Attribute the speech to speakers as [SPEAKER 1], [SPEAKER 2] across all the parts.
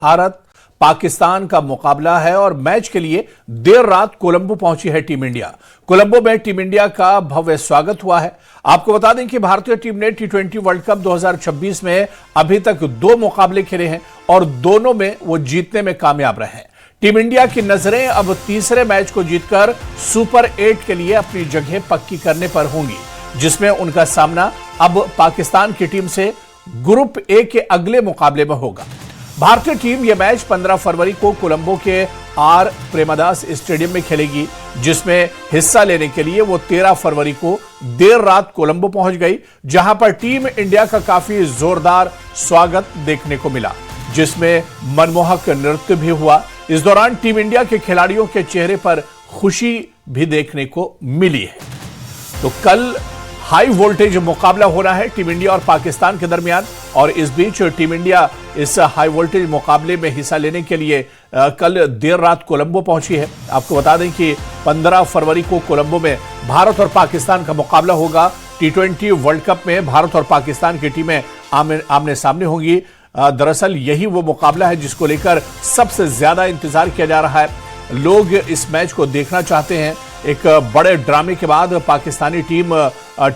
[SPEAKER 1] भारत पाकिस्तान का मुकाबला है और मैच के लिए देर रात कोलंबो पहुंची है टीम इंडिया। कोलंबो में टीम इंडिया का भव्य स्वागत हुआ है। आपको बता दें कि भारतीय टीम ने टी20 वर्ल्ड कप 2026 में अभी तक 2 मुकाबले खेले हैं और दोनों में वो जीतने में कामयाब रहे हैं। टीम इंडिया की नजरें अब तीसरे मैच को जीतकर सुपर 8 के लिए अपनी जगह पक्की करने पर होंगी, जिसमें उनका सामना अब पाकिस्तान की टीम से ग्रुप ए के अगले मुकाबले में होगा। भारतीय टीम यह मैच 15 फरवरी को कोलंबो के आर प्रेमदास स्टेडियम में खेलेगी, जिसमें हिस्सा लेने के लिए वो 13 फरवरी को देर रात कोलंबो पहुंच गई, जहां पर टीम इंडिया का काफी जोरदार स्वागत देखने को मिला, जिसमें मनमोहक नृत्य भी हुआ। इस दौरान टीम इंडिया के खिलाड़ियों के चेहरे पर खुशी भी देखने को मिली है। तो कल हाई वोल्टेज मुकाबला हो रहा है टीम इंडिया और पाकिस्तान के दरमियान, और इस बीच टीम इंडिया इस हाई वोल्टेज मुकाबले में हिस्सा लेने के लिए कल देर रात कोलंबो पहुंची है। आपको बता दें कि 15 फरवरी को कोलंबो में भारत और पाकिस्तान का मुकाबला होगा। टी20 वर्ल्ड कप में भारत और पाकिस्तान की टीमें आमने सामने होंगी। दरअसल यही वो मुकाबला है जिसको लेकर सबसे ज्यादा इंतजार किया जा रहा है। लोग इस मैच को देखना चाहते हैं। एक बड़े ड्रामे के बाद पाकिस्तानी टीम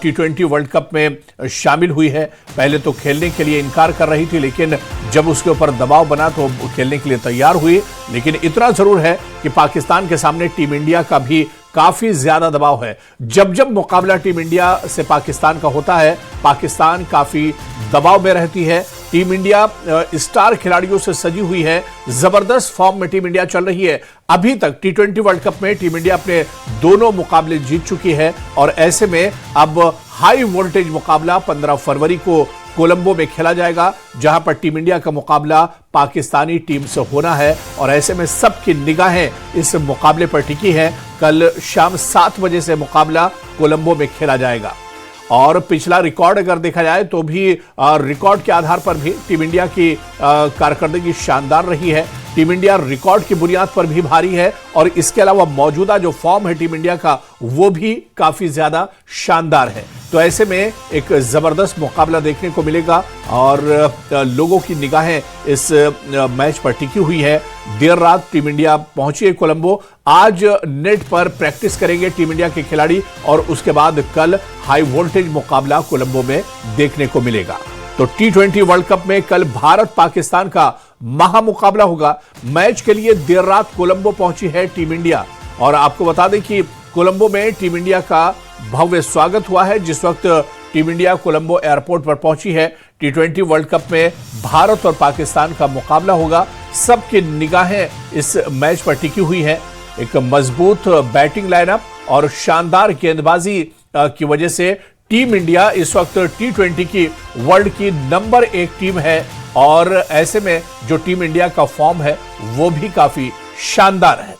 [SPEAKER 1] टी20 वर्ल्ड कप में शामिल हुई है। पहले तो खेलने के लिए इनकार कर रही थी, लेकिन जब उसके ऊपर दबाव बना तो खेलने के लिए तैयार हुई। लेकिन इतना जरूर है कि पाकिस्तान के सामने टीम इंडिया का भी काफी ज्यादा दबाव है। जब जब मुकाबला टीम इंडिया से पाकिस्तान का होता है, पाकिस्तान काफी दबाव में रहती है। टीम इंडिया स्टार खिलाड़ियों से सजी हुई है। जबरदस्त फॉर्म में टीम इंडिया चल रही है। अभी तक टी20 वर्ल्ड कप में टीम इंडिया अपने दोनों मुकाबले जीत चुकी है, और ऐसे में अब हाई वोल्टेज मुकाबला 15 फरवरी को कोलंबो में खेला जाएगा, जहां पर टीम इंडिया का मुकाबला पाकिस्तानी टीम से होना है। और ऐसे में सबकी निगाहें इस मुकाबले पर टिकी हैं। कल शाम 7 बजे से मुकाबला कोलंबो में खेला जाएगा, और पिछला रिकॉर्ड अगर देखा जाए तो भी रिकॉर्ड के आधार पर भी टीम इंडिया की कारकर्दगी शानदार रही है। टीम इंडिया रिकॉर्ड की बुनियाद पर भी भारी है, और इसके अलावा मौजूदा जो फॉर्म है टीम इंडिया का वो भी काफी ज्यादा शानदार है। तो ऐसे में एक जबरदस्त मुकाबला देखने को मिलेगा, और लोगों की निगाहें इस मैच पर टिकी हुई है। देर रात टीम इंडिया पहुंची है कोलंबो। आज नेट पर प्रैक्टिस करेंगे टीम इंडिया के खिलाड़ी, और उसके बाद कल हाई वोल्टेज मुकाबला कोलंबो में देखने को मिलेगा। तो टी20 वर्ल्ड कप में कल भारत पाकिस्तान का महामुकाबला होगा। मैच के लिए देर रात कोलंबो पहुंची है टीम इंडिया, और आपको बता दें कि कोलंबो में टीम इंडिया का भव्य स्वागत हुआ है। जिस वक्त टीम इंडिया कोलंबो एयरपोर्ट पर पहुंची है, टी20 वर्ल्ड कप में भारत और पाकिस्तान का मुकाबला होगा। सबकी निगाहें इस मैच पर टिकी हुई है। एक मजबूत बैटिंग लाइनअप और शानदार गेंदबाजी की वजह से टीम इंडिया इस वक्त टी20 की वर्ल्ड की नंबर 1 टीम है, और ऐसे में जो टीम इंडिया का फॉर्म है वो भी काफी शानदार है।